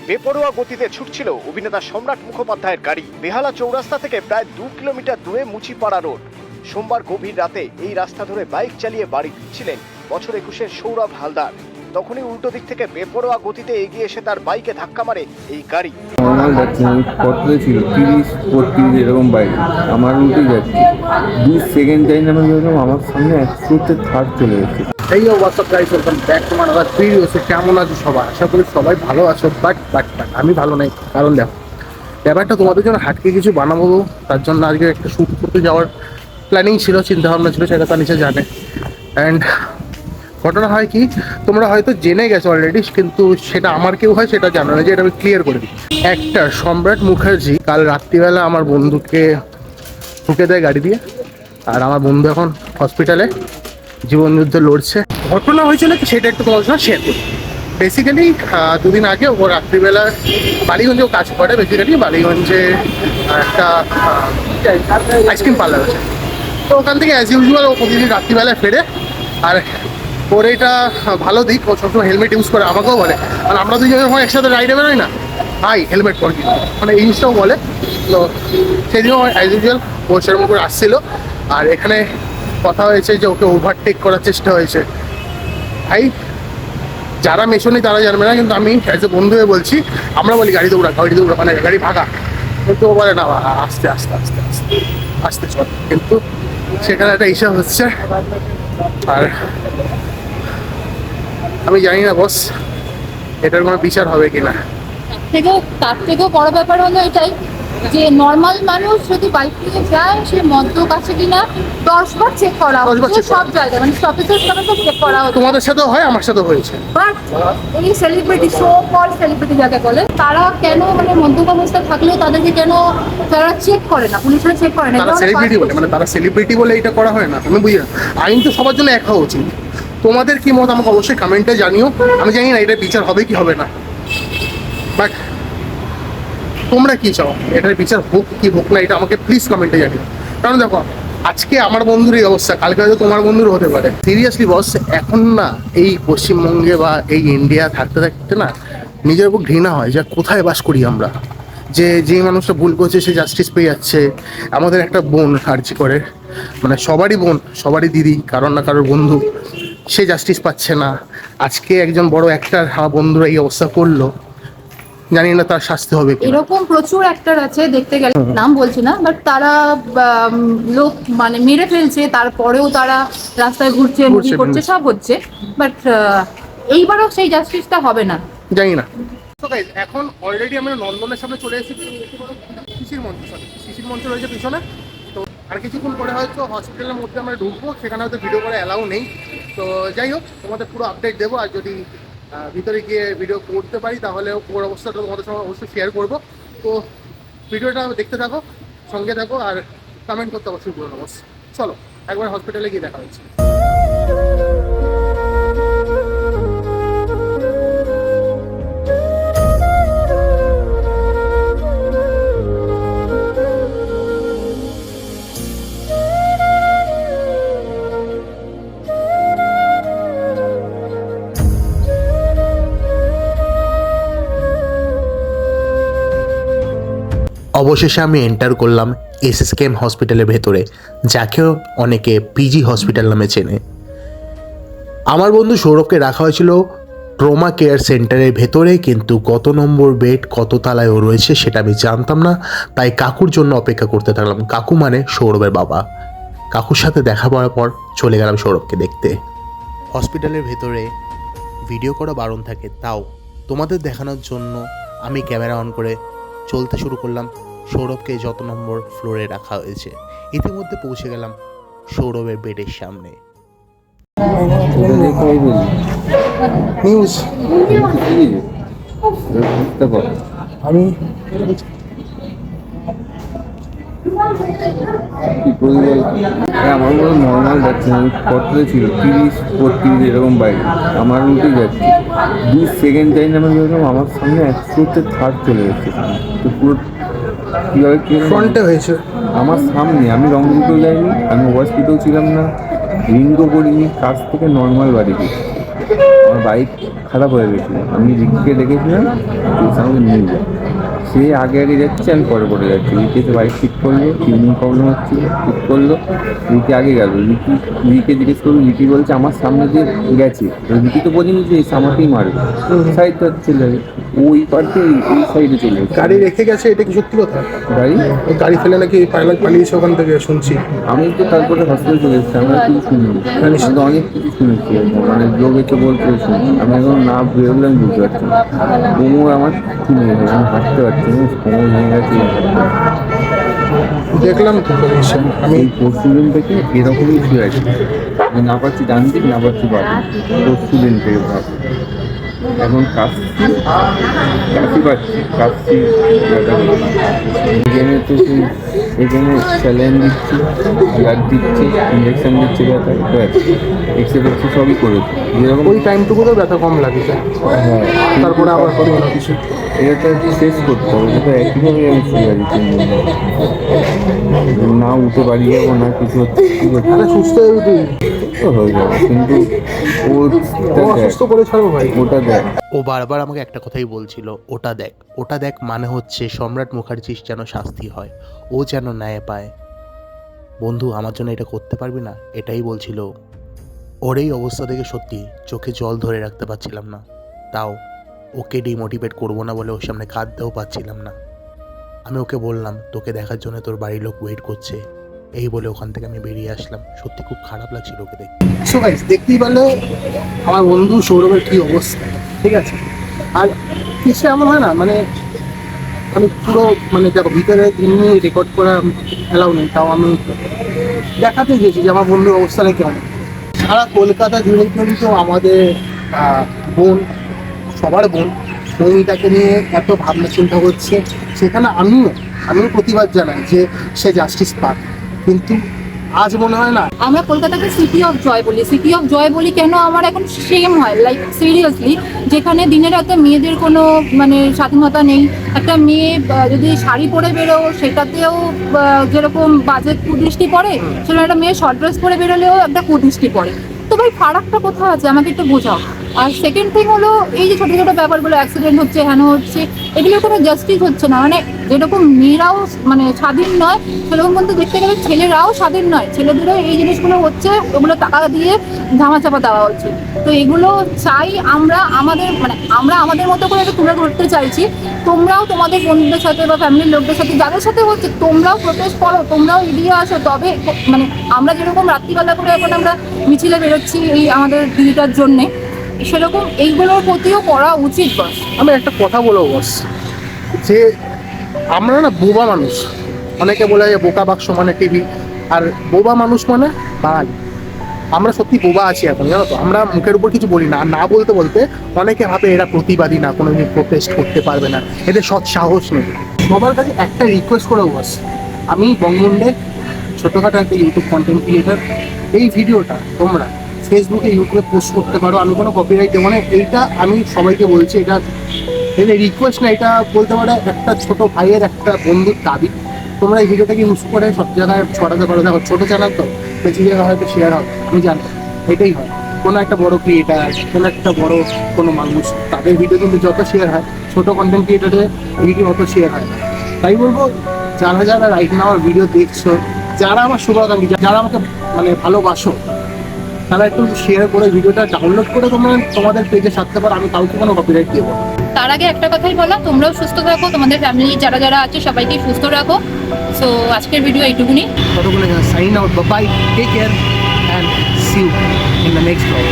বেপরোয়া গতিতে ছুটছিল অভিনেতা সম্রাট মুখোপাধ্যায়ের গাড়ি। বেহালা চৌরাস্তা থেকে প্রায় 2 কিলোমিটার দূরে মুচিপাড়া রোড। সোমবার গভীর রাতে এই রাস্তা ধরে বাইক চালিয়ে বাড়ি ফিরছিলেন বছর 21-এর সৌরভ হালদার। তখনই উল্টো দিক থেকে বেপরোয়া গতিতে এগিয়ে এসে তার বাইকে ধাক্কা মারে এই গাড়ি। নর্মাল যাচ্ছে, আমি কততে ছিল 30-35 এরকম বাইক, আমার উল্টে যাচ্ছে। 2 সেকেন্ড টাইম আমি বললাম আমার সামনে একশোতে থার্ড চলে গেছে। এই WhatsApp guys, welcome back to my other video. কেমন আছো সবাই? আশা করি সবাই ভালো আছো। বাট আমি ভালো নেই, কারণ দেখো ব্যাপারটা তোমাদের জন্য হাটকে কিছু বানাবো, তার জন্য আজকে একটা শ্যুট করতে যাওয়ার প্ল্যানিং ছিল, চিন্তাভাবনা ছিল, সেটা তার নিচে জানে। অ্যান্ড ঘটনা হয় কি, তোমরা হয়তো জেনে গেছো অলরেডি, কিন্তু সেটা আমার কেউ হয় সেটা জানো না, যে এটা আমি ক্লিয়ার করে দিই। একটা সম্রাট মুখার্জি কাল রাত্রিবেলা আমার বন্ধুকে ঢুকে দেয় গাড়ি দিয়ে, আর আমার বন্ধু এখন হসপিটালে জীবন যুদ্ধে লড়ছে। ঘটনা হয়েছিল কি সেটা একটু তোমার সঙ্গে শেয়ার করি। বেসিক্যালি 2 দিন আগে ও রাত্রিবেলা বালিগঞ্জেও কাজ করে। বেসিক্যালি বালিগঞ্জে একটা আইসক্রিম পার্লার আছে, তো ওখান থেকে অ্যাজ ইউজুয়াল ও প্রতিদিন রাত্রিবেলায় ফেরে। আর ওর এটা ভালো দিক, ও সবসময় হেলমেট ইউজ করে, আমাকেও বলে। আর আমরা দুজন যখন একসাথে রাইডে বেরোই না, ভাই হেলমেট পর, মানে এই জিনিসটাও বলে। তো সেদিনও অ্যাজ ইউজুয়াল ও সেরকম করে আসছিলো, আর এখানে কথা হয়েছে যে ওকে ওভারটেক করার চেষ্টা হয়েছে। ভাই যারা মেশোনি তারা জানবে না, কিন্তু আমি অ্যাজ এ বন্ধু হয়ে বলছি, আমরা বলি গাড়ি দৌড়া, মানে গাড়ি ভাগা, কিন্তু ও বলে না আস্তে আস্তে আস্তে আস্তে আস্তে চল। কিন্তু সেখানে একটা হিসাব হচ্ছে। আর আমি জানি না বস এটার কোনো বিচার হবে কিনা। তার থেকেও বড় ব্যাপার হলো এটাই যে নর্মাল মানুষ যদি বাইক নিয়ে যায়, সে মদ্যপ আছে কিনা 10 বার চেক করা হচ্ছে সব জায়গায়, মানে স্টপেজের চেক করা হচ্ছে। তোমাদের সাথেও হয়, আমার সাথেও হয়েছে। বাট এই সেলিব্রিটি, শো কল সেলিব্রিটি যাকে বলে, তারা কেন মানে মদ্যপ অবস্থা থাকলেও তাদেরকে কেন তারা চেক করে না, পুলিশরা চেক করে না? তারা সেলিব্রিটি বলে, মানে তারা সেলিব্রিটি বলে এটা করা হয় না, আমি বুঝি না। আইন তো সবার জন্য এক হওয়া উচিত। তোমাদের কি মত আমাকে অবশ্যই কমেন্টে জানিও। আমি জানি না এটা বিচার হবে কি হবে না, বাট তোমরা কি চাও, এটার বিচার হোক কি হোক না, এটা আমাকে প্লিজ কমেন্টে জানিও। কারণ দেখো আজকে আমার বন্ধুর এই অবস্থা, কালকে হয়তো তোমার বন্ধুর হতে পারে। সিরিয়াসলি বস, এখন না এই পশ্চিমবঙ্গে বা এই ইন্ডিয়া থাকতে থাকতে না নিজের উপর ঘৃণা হয় যে কোথায় বাস করি আমরা। যে মানুষটা ভুল করছে সে জাস্টিস পেয়ে যাচ্ছে। আমাদের একটা বোন আর্জি করে, মানে সবারই বোন, সবারই দিদি, কারোর না কারোর বন্ধু, সে জাস্টিস পাচ্ছে না। আজকে একজন বড় অ্যাক্টর আমার বন্ধুরা এই অবস্থা করলো, জানি না তার শাস্তি হবে কি। এরকম প্রচুর অ্যাক্টর আছে, দেখতে গেলে নাম বলছি না, বাট তারা লোক মানে মেরে ফেলছে, তারপরেও তারা রাস্তায় ঘুরছে, মুভি করছে, সব হচ্ছে। বাট এইবারও সেই জাস্টিসটা হবে না, জানি না। তো গাইস, এখন অলরেডি আমরা নন্দনের সামনে চলে এসেছি। শিশির মঞ্চ, শিশির মঞ্চ রয়েছে পিছনে। তো আর কিছুক্ষণ পরে হয়তো হসপিটালের মধ্যে আমরা ঢুকবো, সেখানে হয়তো ভিডিও করে অ্যালাউ নেই। তো যাই হোক, তোমাদের পুরো আপডেট দেবো। আর যদি ভিতরে গিয়ে ভিডিও করতে পারি তাহলে ওর অবস্থাটা তোমাদের সঙ্গে অবশ্যই শেয়ার করবো। তো ভিডিওটা দেখতে থাকো, সঙ্গে থাকো, আর কমেন্ট করতে অবশ্যই ভুলো না। চলো একবার হসপিটালে গিয়ে দেখা হচ্ছে। অবশেষে আমি এন্টার করলাম এসএসকেএম হসপিটালের ভেতরে, যাকেও অনেকে পিজি হসপিটাল নামে চেনে। আমার বন্ধু সৌরভকে রাখা হয়েছিল ট্রমা কেয়ার সেন্টারের ভেতরে, কিন্তু কত নম্বর বেড, কত তলায় ও রয়েছে সেটা আমি জানতাম না। তাই কাকুর জন্য অপেক্ষা করতে থাকলাম। কাকু মানে সৌরভের বাবা। কাকুর সাথে দেখা পাওয়ার পর চলে গেলাম সৌরভকে দেখতে। হসপিটালের ভেতরে ভিডিও করা বারণ থাকে, তাও তোমাদের দেখানোর জন্য আমি ক্যামেরা অন করে চলতে শুরু করলাম সৌরভকে যত নম্বর ফ্লোরে রাখা হয়েছে। ইতিমধ্যে পৌঁছে গেলাম সৌরভের বেডের সামনে। নিউজ আমি আমার মতো নর্মাল যাচ্ছে, আমি কততে ছিল 30-35 এরকম বাইক, আমার উল্টে যাচ্ছে। 2 সেকেন্ড টাইম আমি বললাম আমার সামনে একশোতে থার্ড চলে গেছে। তো পুরো কীভাবে কি ফ্রন্টে হয়েছে আমার সামনে, আমি রং রুটেও যাইনি, আমি ওভার স্পিডেও ছিলাম না, রিঙ্গও করিনি, কাছ থেকে নর্মাল বাড়ি গেছি। আমার বাইক খারাপ হয়ে গেছিলো, আমি রিকিকে ডেকেছিলাম তুই আমাকে নিয়ে যা। সে আগে আগে যাচ্ছে, আমি পরে পরে যাচ্ছি। রিকি এসে বাইক ঠিক করলো, টিউনিং প্রবলেম হচ্ছিল, ঠিক করলো। রিকি আগে গেল, রিকে জিজ্ঞেস করলো, রিকি বলছে আমার সামনে দিয়ে গেছে। রিকি তো বোঝেনি যে সামাতেই মারবে, সাইড চলে যাবে, ওই পার্কে এই সাইডে চলে গেছে। গাড়ি রেখে গেছে, এটা কি সত্যি কথা? গাড়ি গাড়ি ফেলে নাকি পালিয়েছে ওখান থেকে শুনছি। আমি তো তারপরে হসপিটাল চলে এসেছি, আমরা কিছু শুনিনি। আমি তো অনেক কিছু শুনেছি, মানে লোক এসে বলতে শুনি। আমি এখন না বেরোলে আমি বুঝতে পারছি না। কোমর আমার কি নিয়ে গেছে, আমি হাঁটতে পারছি না, কোমর ভেঙে গেছে। দেখলাম তো আমি এই পরশু দিন থেকে এরকমই শুয়ে আছি, আমি না পারছি ডান দিক, না পারছি বাঁ দিক। পরশু দিন থেকে ভাব এখন কাশি পাচ্ছি এখানে তো এখানে স্যালাইন দিচ্ছি, ব্লাড দিচ্ছে, ইঞ্জেকশন দিচ্ছে, ব্যথা এক্সরে সবই করেছে যেরকম। ওই টাইমটুকু তো ব্যথা কম লাগে, হ্যাঁ, তারপরে আবার কোনো কিছু এটা শেষ করতে হবে। এটা একইভাবে আমি শুয়ে আছি 3 দিন ধরে। না উঠে বাড়ি যাবো, না কিছু হচ্ছে, কি করছে সুস্থ হয়ে উঠি তো হয়ে যাবে, কিন্তু অসুস্থ করে ছাড়বো ভাই। ওটা দেখ। ও বারবার আমাকে একটা কথাই বলছিল, ওটা দেখ ওটা দেখ, মানে হচ্ছে সম্রাট মুখার্জির যেন শাস্তি হয়, ও যেন ন্যায় পায়। বন্ধু আমার জন্য এটা করতে পারবি না, এটাই বলছিল। ওর এই অবস্থা দেখে সত্যি চোখে জল ধরে রাখতে পারছিলাম না। তাও ওকে ডিমোটিভেট করবো না বলে ওর সামনে কাঁদতেও পারছিলাম না। আমি ওকে বললাম তোকে দেখার জন্য তোর বাড়ির লোক ওয়েট করছে, এই বলে ওখান থেকে আমি বেরিয়ে আসলাম। সত্যি খুব খারাপ লাগছিল ওকে দেখতে। সো গাইস, দেখতেই পারলে আমার বন্ধু সৌরভের কি অবস্থা, ঠিক আছে? আর কিছু এমন হয় না, মানে আমি পুরো মানে দেখো ভিতরে এমনি রেকর্ড করা এলাও নেই, তাও আমি দেখাতে গেছি যে আমার বন্ধুর অবস্থাটা কেমন। সারা কলকাতা জুড়ে কিন্তু আমাদের বোন, সবার বোন সঙ্গীতাকে নিয়ে এত ভাবনা চিন্তা করছে, সেখানে আমিও প্রতিবাদ জানাই যে সে জাস্টিস পাক, কিন্তু আজ মনে হয় না। আমরা কলকাতাকে সিটি অফ জয় বলি। সিটি অফ জয় বলি কেন আমার এখন সেম হয়, লাইক সিরিয়াসলি, যেখানে দিনের রাতে মেয়েদের কোনো মানে স্বাধীনতা নেই। একটা মেয়ে যদি শাড়ি পরে বেরো, সেটাতেও যেরকম বাজে কুদৃষ্টি পড়ে, সেরকম একটা মেয়ে শর্ট ড্রেস পরে বেরোলেও একটা কুদৃষ্টি পড়ে। তো ভাই ফারাকটা কোথায় আছে, আমাকে একটু বোঝাও। আর সেকেন্ড থিং হলো, এই যে ছোটো ছোটো ব্যাপারগুলো, অ্যাক্সিডেন্ট হচ্ছে, হেন হচ্ছে, এগুলো কোনো জাস্টিস হচ্ছে না। মানে যেরকম মেয়েরাও মানে স্বাধীন নয়, সেরকম কিন্তু দেখতে গেলে ছেলেরাও স্বাধীন নয়। ছেলেদেরও এই জিনিসগুলো হচ্ছে, ওগুলো টাকা দিয়ে ধামাচাপা দেওয়া হচ্ছে। তো এগুলো চাই আমরা আমাদের মতো করে একটু তুলে ধরতে চাইছি। তোমরাও তোমাদের বন্ধুদের সাথে বা ফ্যামিলির লোকদের সাথে, যাদের সাথে হচ্ছে, তোমরাও প্রোটেস্ট করো, তোমরাও এগিয়ে আসো। তবে মানে আমরা যেরকম রাত্রিবেলা করে এখন আমরা মিছিলে বেরোচ্ছি এই আমাদের দিদিটার জন্যে, সেরকম এইগুলোর প্রতিও করা উচিত। বাস আমি একটা কথা বলবো বস, যে আমরা না বোবা মানুষ। অনেকে বলে যে বোকা বাক্স মানে টিভি, আর বোবা মানুষ মানে বাঙালি। আমরা সত্যি বোবা আছি এখন, জানো তো। আমরা মুখের উপর কিছু বলি না, আর না বলতে বলতে অনেকে ভাবে এরা প্রতিবাদী না, কোনো দিন প্রোটেস্ট করতে পারবে না, এদের সৎ সাহস নেই। সবার কাছে একটা রিকোয়েস্ট করবো বস, আমি বঙ্গমুন্ডের ছোটোখাটো একটা ইউটিউব কন্টেন্ট ক্রিয়েটার। এই ভিডিওটা তোমরা ফেসবুকে, ইউটিউবে পোস্ট করতে পারো, আমি কোনো কপিরাইট দেবো না। এইটা আমি সবাইকে বলছি, এটা রিকোয়েস্ট না, এটা বলতে পারো একটা ছোট ভাইয়ের, একটা বন্ধুর দাবি। তোমরা এই ভিডিওটাকে ইউজ করে সব জায়গায় ছড়াতে পারো। দেখো ছোটো চ্যানেল তো বেশি জায়গায় হয়তো শেয়ার হবে, আমি জানতাম এটাই হয়। কোনো একটা বড় ক্রিয়েটার, কোনো একটা বড় কোনো মানুষ, তাদের ভিডিও কিন্তু যত শেয়ার হয়, ছোটো কন্টেন্ট ক্রিয়েটারের ভিডিও অত শেয়ার হয় না। তাই বলবো, যারা যারা রাইট নাও আমার ভিডিও দেখছো, যারা আমার শুভাকাঙ্ক্ষী, যারা আমাকে মানে ভালোবাসো, তারা একটু শেয়ার করে ভিডিওটা ডাউনলোড করে তোমরা তোমাদের পেজে সারতে পারো। আমি কাউকে কোনো কপিরাইট দেবো। তার আগে একটা কথাই বলা, তোমরাও সুস্থ থাকো, তোমাদের ফ্যামিলি যারা যারা আছে সবাইকে সুস্থ রাখো। সো আজকের ভিডিও এইটুকুনি। ততক্ষণে sign out, bye, take care and see you in the next blog.